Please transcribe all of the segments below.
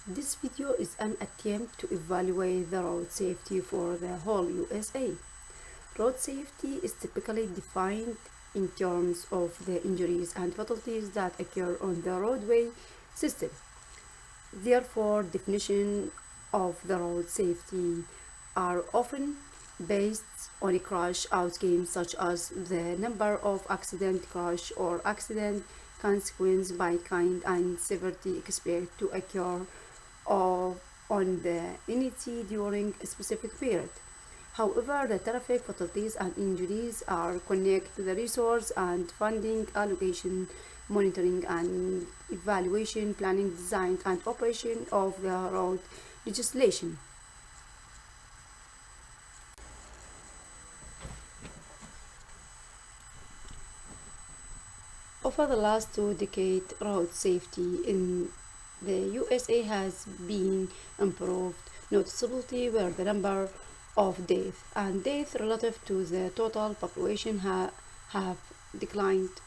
This video is an attempt to evaluate the road safety for the whole USA. Road safety is typically defined in terms of the injuries and fatalities that occur on the roadway system. Therefore, definitions of the road safety are often based on crash outcomes such as the number of accident, crash, or accident consequence by kind and severity expected to occur on the entity during a specific period. However, the traffic fatalities and injuries are connected to the resource and funding allocation, monitoring and evaluation, planning, design, and operation of the road legislation. Over the last 2 decades, road safety in the USA has been improved noticeably, where the number of deaths relative to the total population have declined.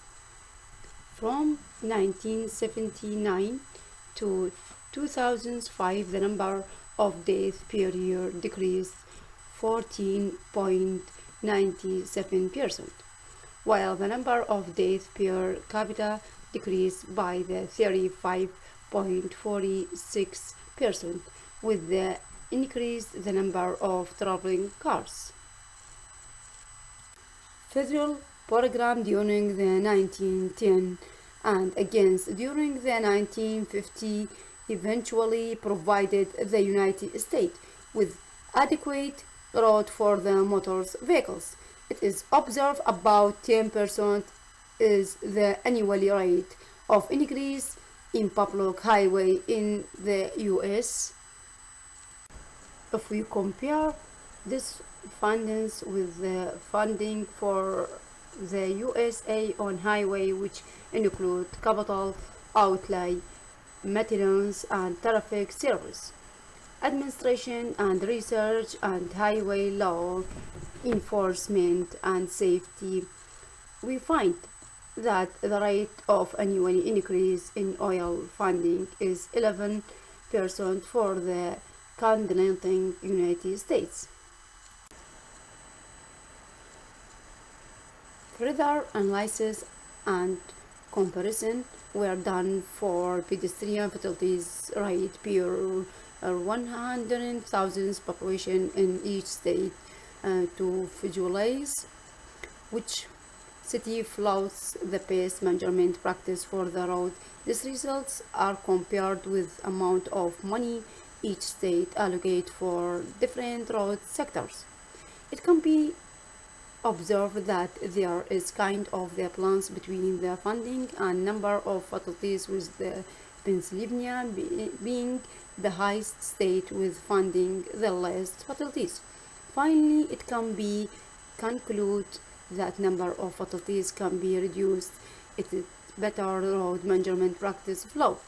From 1979 to 2005, the number of deaths per year decreased 14.97%, while the number of deaths per capita decreased by the 35.46%, with the increased the number of traveling cars. Federal program during the 1910 and against during the 1950 eventually provided the United States with adequate road for the motor vehicles. It is observed about 10% is the annual rate of increase in public highway in the US. If we compare this fundings with the funding for the USA on highway, which include capital outlay, maintenance and traffic service, administration and research, and highway law enforcement and safety, we find that the rate of annual increase in oil funding is 11% for the continental United States. Further analysis and comparison were done for pedestrian fatalities rate per 100,000 population in each state to visualize which city follows the best measurement practice for the road. These results are compared with amount of money each state allocate for different road sectors. It can be observed that there is kind of the balance between the funding and number of fatalities, with the Pennsylvania being the highest state with funding the least fatalities. Finally, it can be concluded that number of fatalities can be reduced if better road management practice followed.